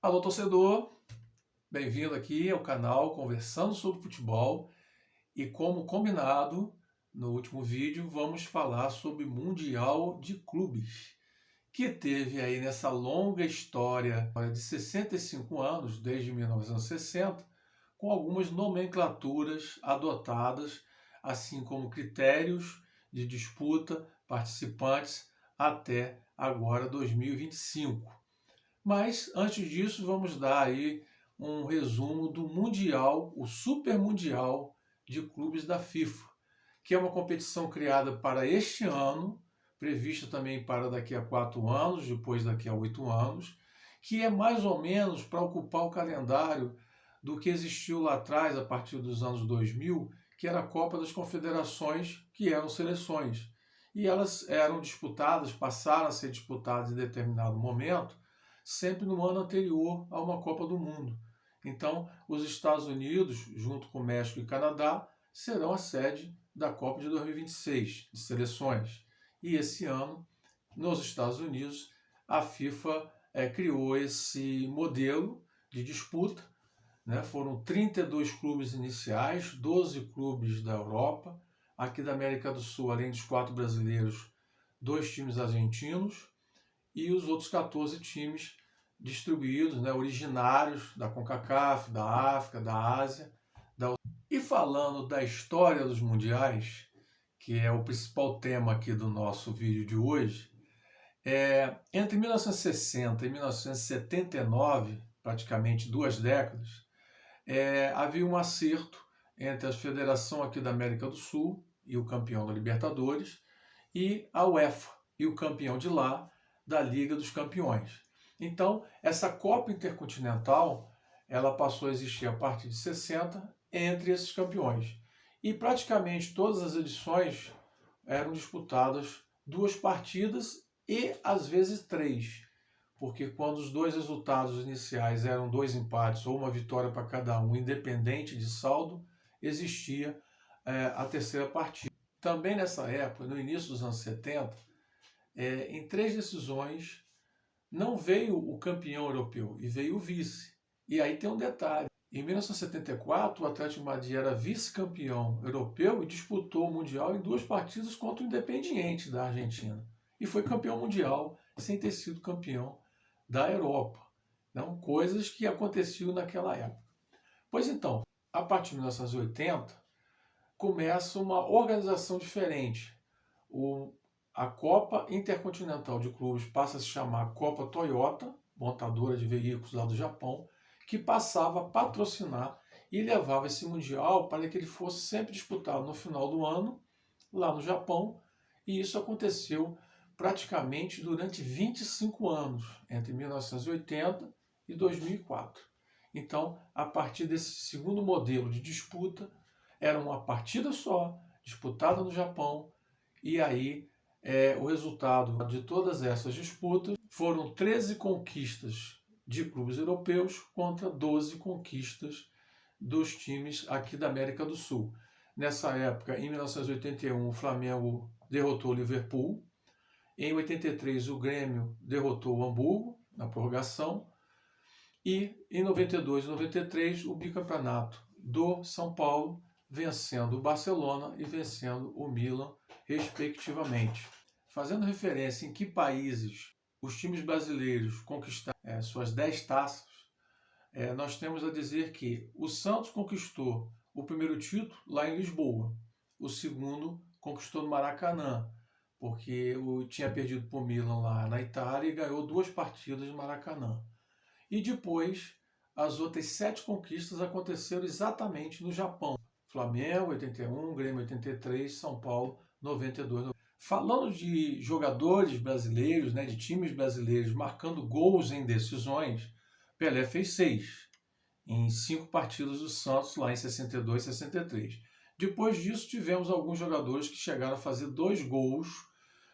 Alô, torcedor! Bem-vindo aqui ao canal Conversando sobre Futebol. E como combinado no último vídeo, vamos falar sobre Mundial de Clubes, que teve aí nessa longa história de 65 anos, desde 1960, com algumas nomenclaturas adotadas, assim como critérios de disputa, participantes, até agora 2025. Mas, antes disso, vamos dar aí um resumo do Mundial, o Super Mundial de Clubes da FIFA, que é uma competição criada para este ano, prevista também para daqui a 4 anos, depois daqui a 8 anos, que é mais ou menos para ocupar o calendário do que existiu lá atrás, a partir dos anos 2000, que era a Copa das Confederações, que eram seleções. E elas eram disputadas, passaram a ser disputadas em determinado momento, sempre no ano anterior a uma Copa do Mundo. Então, os Estados Unidos, junto com México e Canadá, serão a sede da Copa de 2026, de seleções. E esse ano, nos Estados Unidos, a FIFA criou esse modelo de disputa, né? Foram 32 clubes iniciais, 12 clubes da Europa, aqui da América do Sul, além dos 4 brasileiros, 2 times argentinos, e os outros 14 times distribuídos, né, originários da CONCACAF, da África, da Ásia. E falando da história dos mundiais, que é o principal tema aqui do nosso vídeo de hoje, entre 1960 e 1979, praticamente 2 décadas, havia um acerto entre a Federação aqui da América do Sul e o campeão da Libertadores e a UEFA e o campeão de lá da Liga dos Campeões. Então, essa Copa Intercontinental, ela passou a existir a partir de 60 entre esses campeões. E praticamente todas as edições eram disputadas 2 partidas e às vezes 3, porque quando os 2 resultados iniciais eram 2 empates ou uma vitória para cada um, independente de saldo, existia a terceira partida. Também nessa época, no início dos anos 70, em 3 decisões, não veio o campeão europeu e veio o vice. E aí tem um detalhe. Em 1974, o Atlético de Madrid era vice-campeão europeu e disputou o Mundial em 2 partidas contra o Independiente da Argentina. E foi campeão mundial sem ter sido campeão da Europa. Então, coisas que aconteciam naquela época. Pois então, a partir de 1980, começa uma organização diferente. A Copa Intercontinental de Clubes passa a se chamar Copa Toyota, montadora de veículos lá do Japão, que passava a patrocinar e levava esse Mundial para que ele fosse sempre disputado no final do ano, lá no Japão, e isso aconteceu praticamente durante 25 anos, entre 1980 e 2004. Então, a partir desse segundo modelo de disputa, era uma partida só, disputada no Japão, e aí o resultado de todas essas disputas foram 13 conquistas de clubes europeus contra 12 conquistas dos times aqui da América do Sul. Nessa época, em 1981, o Flamengo derrotou o Liverpool. Em 83, o Grêmio derrotou o Hamburgo na prorrogação. E em 92 e 93, o bicampeonato do São Paulo, vencendo o Barcelona e vencendo o Milan, respectivamente. Fazendo referência em que países os times brasileiros conquistaram suas 10 taças, nós temos a dizer que o Santos conquistou o primeiro título lá em Lisboa, o segundo conquistou no Maracanã, porque tinha perdido para o Milan lá na Itália e ganhou 2 partidas no Maracanã. E depois, as outras 7 conquistas aconteceram exatamente no Japão. Flamengo, 81, Grêmio, 83, São Paulo, 92. Falando de jogadores brasileiros, né, de times brasileiros marcando gols em decisões, Pelé fez 6 em 5 partidas do Santos, lá em 62 e 63. Depois disso, tivemos alguns jogadores que chegaram a fazer 2 gols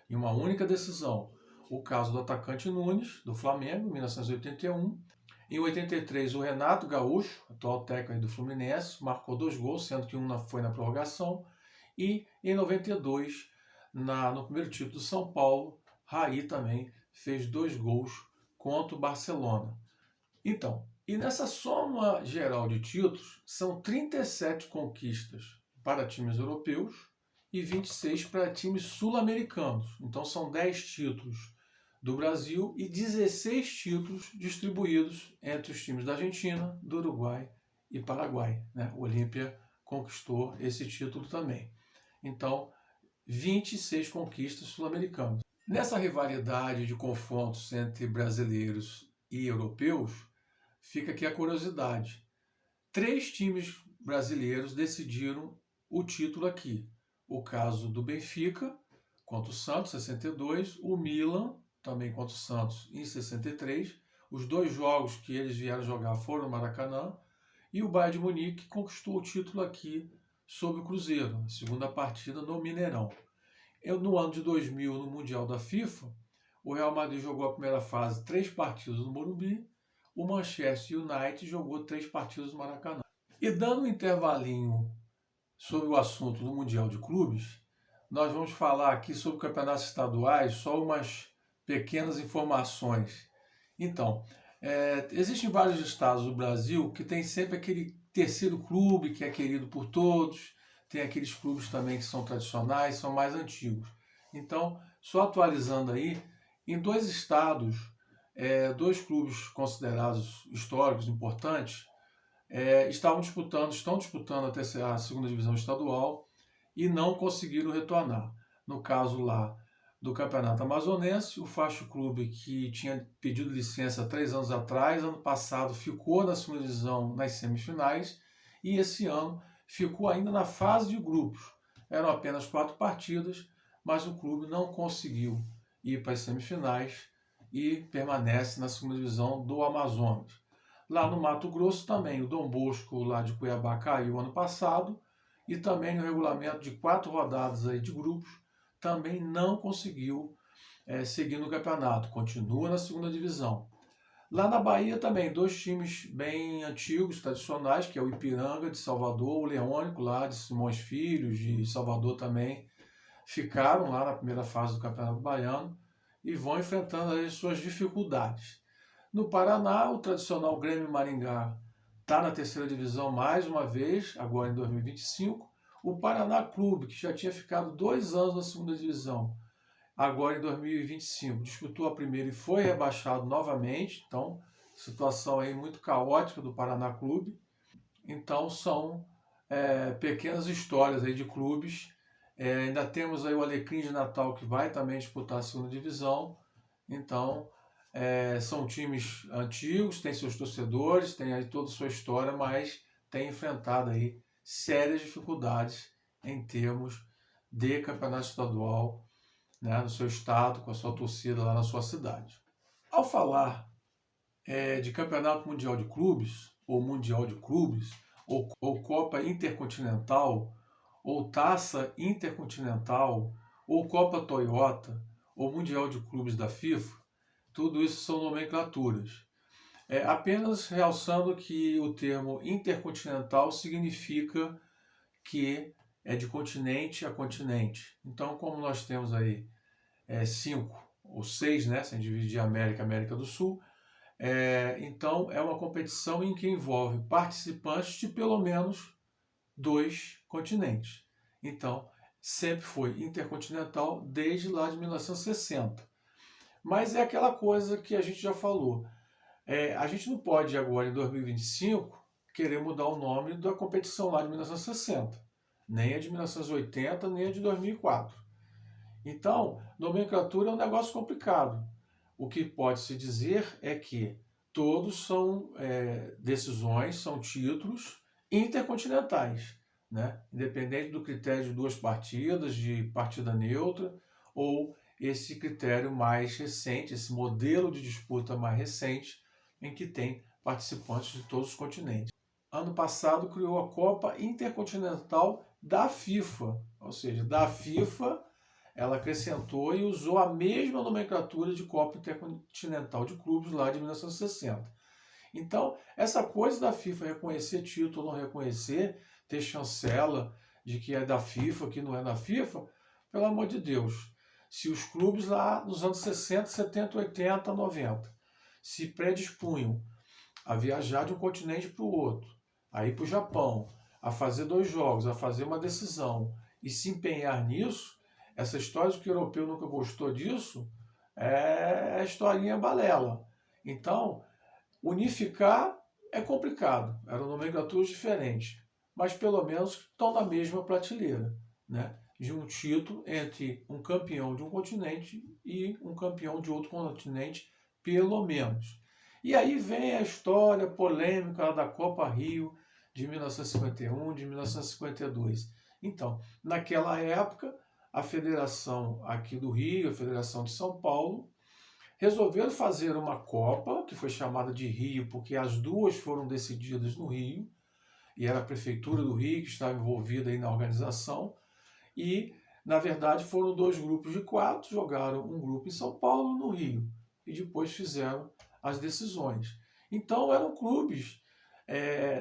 em uma única decisão. O caso do atacante Nunes, do Flamengo, em 1981. Em 83, o Renato Gaúcho, atual técnico do Fluminense, marcou 2 gols, sendo que um foi na prorrogação. E em 92, no primeiro título do São Paulo, Raí também fez 2 gols contra o Barcelona. Então, e nessa soma geral de títulos, são 37 conquistas para times europeus e 26 para times sul-americanos. Então, são 10 títulos do Brasil e 16 títulos distribuídos entre os times da Argentina, do Uruguai e Paraguai, né? O Olímpia conquistou esse título também. Então, 26 conquistas sul-americanas. Nessa rivalidade de confrontos entre brasileiros e europeus, fica aqui a curiosidade. 3 times brasileiros decidiram o título aqui. O caso do Benfica, contra o Santos, 62, o Milan, também contra o Santos, em 63. Os 2 jogos que eles vieram jogar foram no Maracanã. E o Bayern de Munique conquistou o título aqui sobre o Cruzeiro, a segunda partida no Mineirão. No ano de 2000, no Mundial da FIFA, o Real Madrid jogou a primeira fase 3 partidas no Morumbi, o Manchester United jogou 3 partidas no Maracanã. E dando um intervalinho sobre o assunto do Mundial de Clubes, nós vamos falar aqui sobre campeonatos estaduais, só umas pequenas informações. Então, existem vários estados do Brasil que tem sempre aquele terceiro clube que é querido por todos, tem aqueles clubes também que são tradicionais, são mais antigos. Então, só atualizando aí, em 2 estados, 2 clubes considerados históricos, importantes, estão disputando a segunda divisão estadual e não conseguiram retornar. No caso lá do Campeonato Amazonense, o Facho Clube, que tinha pedido licença 3 anos atrás, ano passado ficou na segunda divisão nas semifinais e esse ano ficou ainda na fase de grupos. Eram apenas 4 partidas, mas o clube não conseguiu ir para as semifinais e permanece na segunda divisão do Amazonas. Lá no Mato Grosso também, o Dom Bosco lá de Cuiabá caiu ano passado e também no regulamento de 4 rodadas aí de grupos também não conseguiu seguir no campeonato, continua na segunda divisão. Lá na Bahia também, 2 times bem antigos, tradicionais, que é o Ipiranga de Salvador, o Leônico lá de Simões Filhos de Salvador também, ficaram lá na primeira fase do Campeonato Baiano e vão enfrentando as suas dificuldades. No Paraná, o tradicional Grêmio Maringá está na terceira divisão mais uma vez, agora em 2025. O Paraná Clube, que já tinha ficado 2 anos na segunda divisão, agora em 2025, disputou a primeira e foi rebaixado novamente. Então, situação aí muito caótica do Paraná Clube. Então, são pequenas histórias aí de clubes. Ainda temos aí o Alecrim de Natal, que vai também disputar a segunda divisão. Então, são times antigos, têm seus torcedores, têm aí toda a sua história, mas tem enfrentado aí sérias dificuldades em termos de campeonato estadual, né, no seu estado, com a sua torcida lá na sua cidade. Ao falar de Campeonato Mundial de Clubes, ou Mundial de Clubes, ou Copa Intercontinental, ou Taça Intercontinental, ou Copa Toyota, ou Mundial de Clubes da FIFA, tudo isso são nomenclaturas. Apenas realçando que o termo intercontinental significa que é de continente a continente. Então, como nós temos aí 5 ou 6, né, sem dividir América do Sul, então é uma competição em que envolve participantes de pelo menos 2 continentes. Então, sempre foi intercontinental desde lá de 1960. Mas é aquela coisa que a gente já falou. A gente não pode agora, em 2025, querer mudar o nome da competição lá de 1960. Nem a de 1980, nem a de 2004. Então, nomenclatura é um negócio complicado. O que pode se dizer é que todos são decisões, são títulos intercontinentais, né? Independente do critério de 2 partidas, de partida neutra, ou esse critério mais recente, esse modelo de disputa mais recente, em que tem participantes de todos os continentes. Ano passado criou a Copa Intercontinental da FIFA, ou seja, da FIFA ela acrescentou e usou a mesma nomenclatura de Copa Intercontinental de Clubes lá de 1960. Então, essa coisa da FIFA reconhecer título ou não reconhecer, ter chancela de que é da FIFA, que não é da FIFA, pelo amor de Deus. Se os clubes lá nos anos 60, 70, 80, 90 se predispunham a viajar de um continente para o outro, a ir para o Japão, a fazer 2 jogos, a fazer uma decisão e se empenhar nisso, essa história de que o europeu nunca gostou disso é a historinha balela. Então, unificar é complicado, eram nomenclaturas diferentes, mas pelo menos estão na mesma prateleira, né? De um título entre um campeão de um continente e um campeão de outro continente, pelo menos. E aí vem a história polêmica da Copa Rio de 1951, de 1952. Então, naquela época, a Federação aqui do Rio, a Federação de São Paulo, resolveram fazer uma Copa, que foi chamada de Rio, porque as duas foram decididas no Rio, e era a Prefeitura do Rio que estava envolvida aí na organização, e, na verdade, foram 2 grupos de 4, jogaram um grupo em São Paulo, no Rio, e depois fizeram as decisões. Então, eram clubes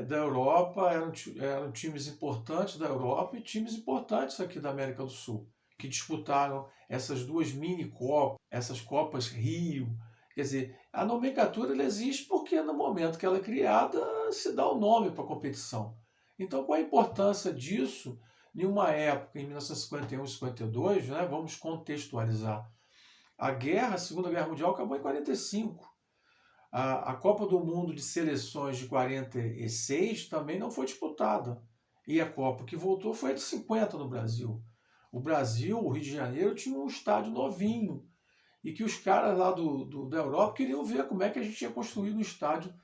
da Europa, eram times importantes da Europa e times importantes aqui da América do Sul, que disputaram essas 2 mini-copas, essas Copas Rio. Quer dizer, a nomenclatura ela existe porque no momento que ela é criada, se dá o nome para a competição. Então, qual a importância disso em uma época, em 1951 e 52, né, vamos contextualizar. A Segunda Guerra Mundial acabou em 45. A Copa do Mundo de Seleções de 46 também não foi disputada. E a Copa que voltou foi a de 50 no Brasil. O Brasil, o Rio de Janeiro, tinha um estádio novinho. E que os caras lá da Europa queriam ver como é que a gente tinha construído um estádio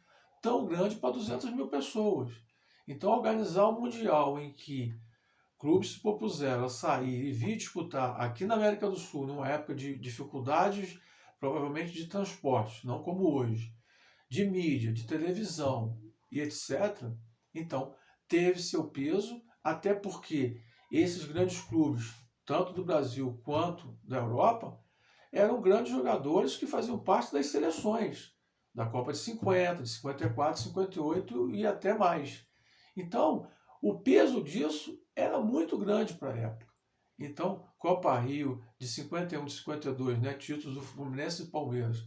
tão grande para 200 mil pessoas. Então, organizar um Mundial em que clubes se propuseram a sair e vir disputar aqui na América do Sul, numa época de dificuldades, provavelmente de transporte, não como hoje, de mídia, de televisão e etc. Então, teve seu peso, até porque esses grandes clubes, tanto do Brasil quanto da Europa, eram grandes jogadores que faziam parte das seleções da Copa de 50, de 54, 58 e até mais. Então, o peso disso era muito grande para a época. Então, Copa Rio de 51, de 52, né, títulos do Fluminense e Palmeiras.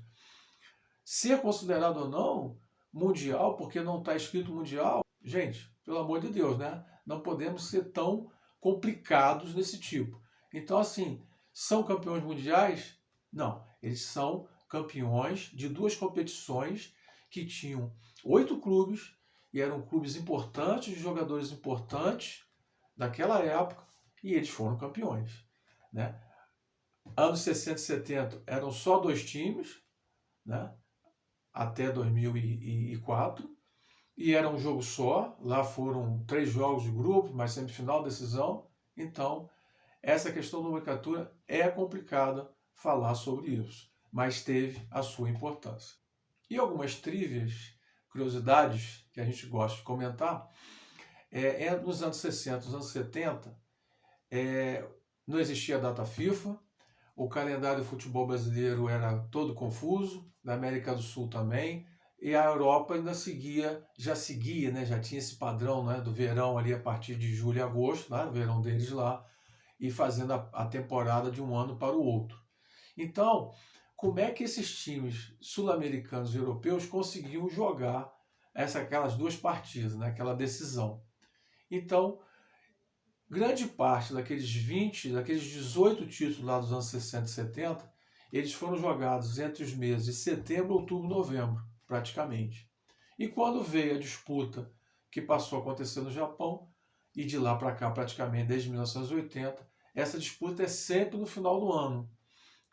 Ser considerado ou não mundial, porque não está escrito mundial, gente, pelo amor de Deus, né? Não podemos ser tão complicados nesse tipo. Então, assim, são campeões mundiais? Não, eles são campeões de 2 competições que tinham 8 clubes e eram clubes importantes, de jogadores importantes daquela época, e eles foram campeões, né? Anos 60 e 70 eram só 2 times, né? Até 2004, e era um jogo só, lá foram 3 jogos de grupo, mas semifinal, decisão. Então, essa questão da nomenclatura é complicada falar sobre isso, mas teve a sua importância. E algumas trivias, curiosidades que a gente gosta de comentar, nos anos 60, nos anos 70, não existia data FIFA, o calendário do futebol brasileiro era todo confuso, da América do Sul também, e a Europa ainda já seguia, né, já tinha esse padrão, né, do verão ali a partir de julho e agosto, né, o verão deles lá, e fazendo a temporada de um ano para o outro. Então, como é que esses times sul-americanos e europeus conseguiam jogar aquelas 2 partidas, né, aquela decisão? Então, grande parte daqueles 18 títulos lá dos anos 60 e 70, eles foram jogados entre os meses de setembro, outubro e novembro, praticamente. E quando veio a disputa que passou a acontecer no Japão, e de lá para cá praticamente desde 1980, essa disputa é sempre no final do ano.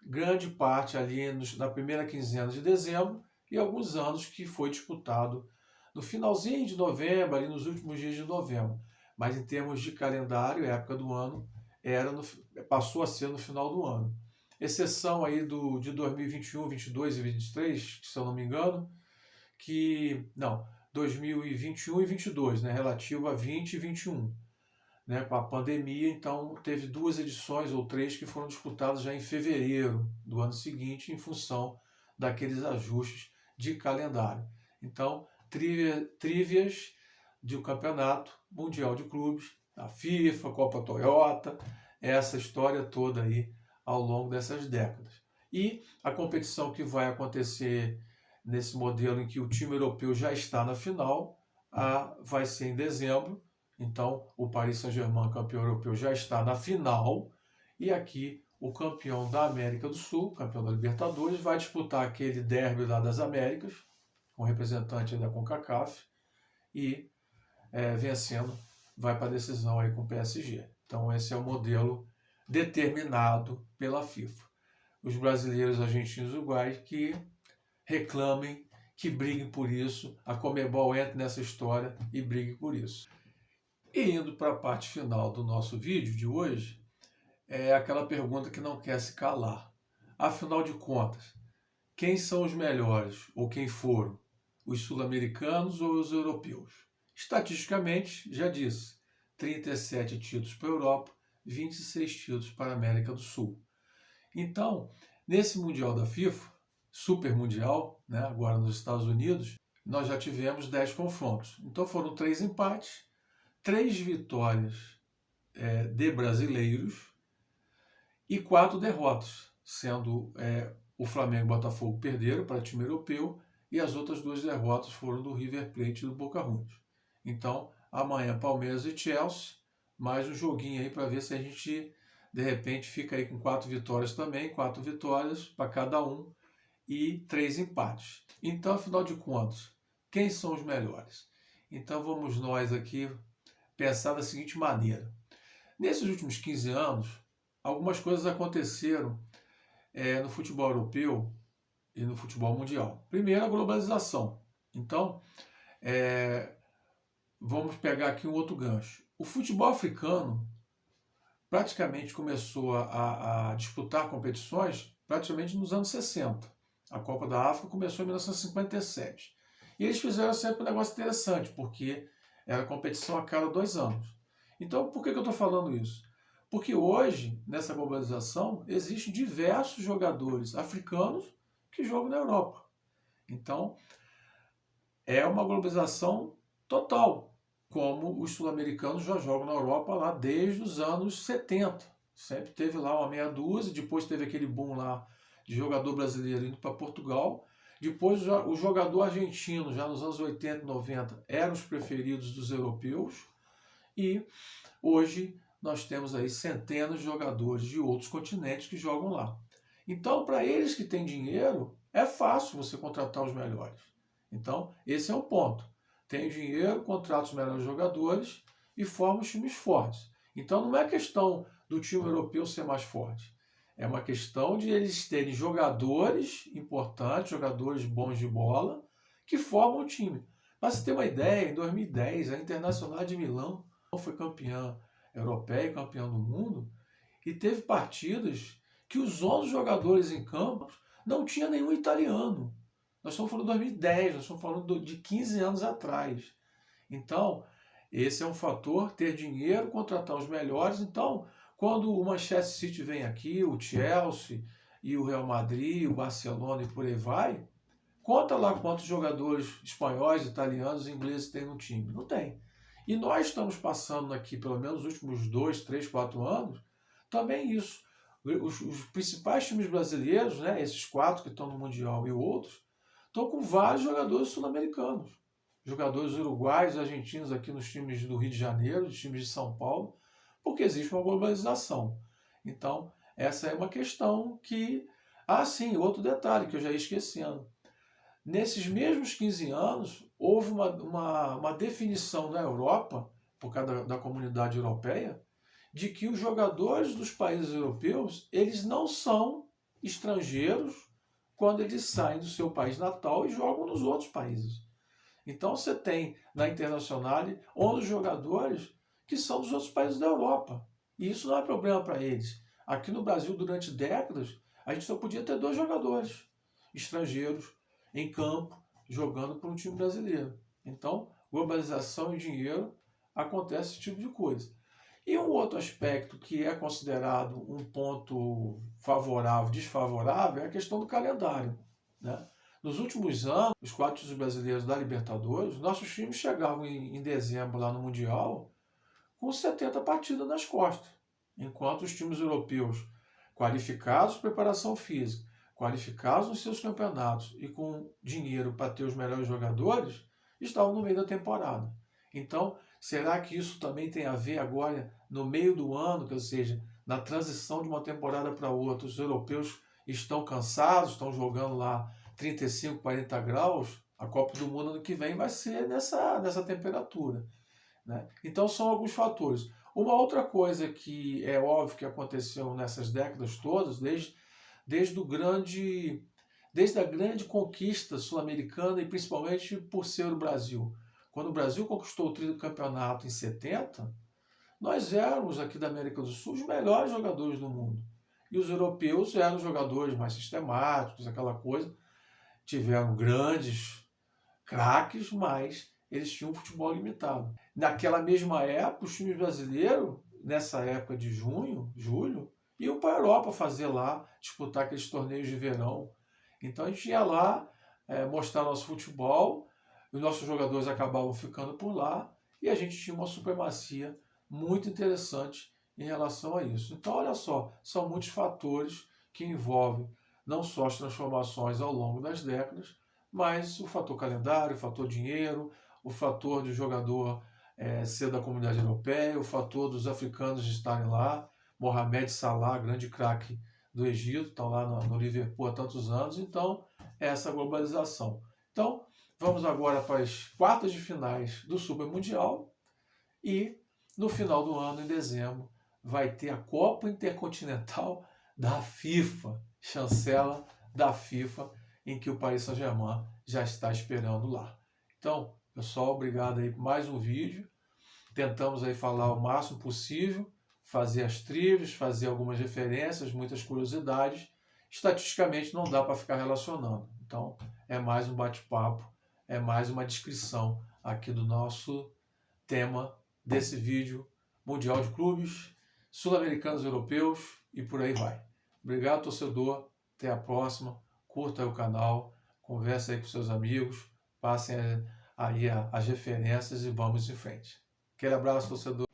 Grande parte ali na primeira quinzena de dezembro e alguns anos que foi disputado no finalzinho de novembro, ali nos últimos dias de novembro. Mas em termos de calendário, época do ano, passou a ser no final do ano. Exceção aí de 2021, 22 e 23, se eu não me engano, 2021 e 22, né, relativo a 20 e 21. Né, com a pandemia, então teve 2 edições ou 3 que foram disputadas já em fevereiro do ano seguinte, em função daqueles ajustes de calendário. Então, trívias do Campeonato Mundial de Clubes, a FIFA, Copa Toyota, essa história toda aí ao longo dessas décadas. E a competição que vai acontecer nesse modelo em que o time europeu já está na final, vai ser em dezembro. Então, o Paris Saint-Germain, campeão europeu, já está na final. E aqui, o campeão da América do Sul, campeão da Libertadores, vai disputar aquele derby lá das Américas, com o representante da CONCACAF, e vencendo, vai para a decisão aí com o PSG. Então, esse é o modelo determinado pela FIFA. Os brasileiros, argentinos e uruguaios que reclamem, que briguem por isso, a Conmebol entre nessa história e brigue por isso. E indo para a parte final do nosso vídeo de hoje, é aquela pergunta que não quer se calar. Afinal de contas, quem são os melhores, ou quem foram? Os sul-americanos ou os europeus? Estatisticamente, já disse, 37 títulos para a Europa, 26 títulos para a América do Sul. Então, nesse Mundial da FIFA, Super Mundial, né, agora nos Estados Unidos, nós já tivemos 10 confrontos. Então foram 3 empates, 3 vitórias de brasileiros e 4 derrotas, sendo o Flamengo e o Botafogo perderam para o time europeu e as outras 2 derrotas foram do River Plate e do Boca Juniors. Então, amanhã Palmeiras e Chelsea, mais um joguinho aí para ver se a gente, de repente, fica aí com 4 vitórias também, 4 vitórias para cada um e 3 empates. Então, afinal de contas, quem são os melhores? Então, vamos nós aqui pensar da seguinte maneira. Nesses últimos 15 anos, algumas coisas aconteceram no futebol europeu e no futebol mundial. Primeiro, a globalização. Então, vamos pegar aqui um outro gancho. O futebol africano praticamente começou a disputar competições praticamente nos anos 60. A Copa da África começou em 1957. E eles fizeram sempre um negócio interessante, porque era competição a cada 2 anos. Então, por que eu estou falando isso? Porque hoje, nessa globalização, existem diversos jogadores africanos que jogam na Europa. Então, é uma globalização total, como os sul-americanos já jogam na Europa lá desde os anos 70. Sempre teve lá uma meia dúzia, depois teve aquele boom lá de jogador brasileiro indo para Portugal. Depois o jogador argentino, já nos anos 80 e 90, eram os preferidos dos europeus. E hoje nós temos aí centenas de jogadores de outros continentes que jogam lá. Então, para eles que têm dinheiro, é fácil você contratar os melhores. Então, esse é um ponto. Tem dinheiro, contrata os melhores jogadores e forma os times fortes. Então, não é questão do time europeu ser mais forte. É uma questão de eles terem jogadores importantes, jogadores bons de bola, que formam o time. Para você ter uma ideia, em 2010, a Internacional de Milão foi campeã europeia, campeã do mundo, e teve partidas que os 11 jogadores em campo não tinha nenhum italiano. Nós estamos falando de 2010, nós estamos falando de 15 anos atrás. Então, esse é um fator, ter dinheiro, contratar os melhores. Então, quando o Manchester City vem aqui, o Chelsea e o Real Madrid, o Barcelona e por aí vai, conta lá quantos jogadores espanhóis, italianos e ingleses tem no time. Não tem. E nós estamos passando aqui, pelo menos nos últimos 2, 3, 4 anos, também isso. Os principais times brasileiros, né, esses 4 que estão no Mundial e outros, estão com vários jogadores sul-americanos. Jogadores uruguaios, argentinos aqui nos times do Rio de Janeiro, nos times de São Paulo, porque existe uma globalização. Então, essa é uma questão que... sim, outro detalhe que eu já ia esquecendo. Nesses mesmos 15 anos, houve uma definição na Europa, por causa da comunidade europeia, de que os jogadores dos países europeus, eles não são estrangeiros quando eles saem do seu país natal e jogam nos outros países. Então você tem na Internacional 11 jogadores que são dos outros países da Europa. E isso não é problema para eles. Aqui no Brasil, durante décadas, a gente só podia ter 2 jogadores estrangeiros em campo, jogando por um time brasileiro. Então, globalização e dinheiro, acontece esse tipo de coisa. E um outro aspecto que é considerado um ponto favorável, desfavorável, é a questão do calendário, né? Nos últimos anos, os 4 títulos brasileiros da Libertadores, nossos times chegavam em dezembro lá no Mundial com 70 partidas nas costas, enquanto os times europeus qualificados, preparação física, qualificados nos seus campeonatos e com dinheiro para ter os melhores jogadores, estavam no meio da temporada. Então, será que isso também tem a ver agora no meio do ano, ou seja, na transição de uma temporada para outra? Os europeus estão cansados, estão jogando lá 35, 40 graus. A Copa do Mundo ano que vem vai ser nessa temperatura, né? Então são alguns fatores. Uma outra coisa que é óbvio que aconteceu nessas décadas todas, desde a grande conquista sul-americana e principalmente por ser o Brasil. Quando o Brasil conquistou o tricampeonato em 70, nós éramos aqui da América do Sul os melhores jogadores do mundo. E os europeus eram jogadores mais sistemáticos, aquela coisa. Tiveram grandes craques, mas eles tinham um futebol limitado. Naquela mesma época, os times brasileiros, nessa época de junho, julho, iam para a Europa fazer lá, disputar aqueles torneios de verão. Então a gente ia lá mostrar nosso futebol, os nossos jogadores acabavam ficando por lá e a gente tinha uma supremacia muito interessante em relação a isso. Então olha só, são muitos fatores que envolvem não só as transformações ao longo das décadas, mas o fator calendário, o fator dinheiro, o fator de jogador ser da comunidade europeia, o fator dos africanos estarem lá. Mohamed Salah, grande craque do Egito, está lá no Liverpool há tantos anos. Então, essa globalização. Então, vamos agora para as quartas de finais do Super Mundial e no final do ano, em dezembro, vai ter a Copa Intercontinental da FIFA, chancela da FIFA, em que o Paris Saint-Germain já está esperando lá. Então, pessoal, obrigado aí por mais um vídeo. Tentamos aí falar o máximo possível, fazer as trilhas, fazer algumas referências, muitas curiosidades. Estatisticamente não dá para ficar relacionando. Então, é mais um bate-papo, é mais uma descrição aqui do nosso tema desse vídeo Mundial de Clubes, Sul-Americanos, Europeus e por aí vai. Obrigado, torcedor. Até a próxima. Curta aí o canal, converse aí com seus amigos, passem aí as referências e vamos em frente. Aquele abraço, torcedor.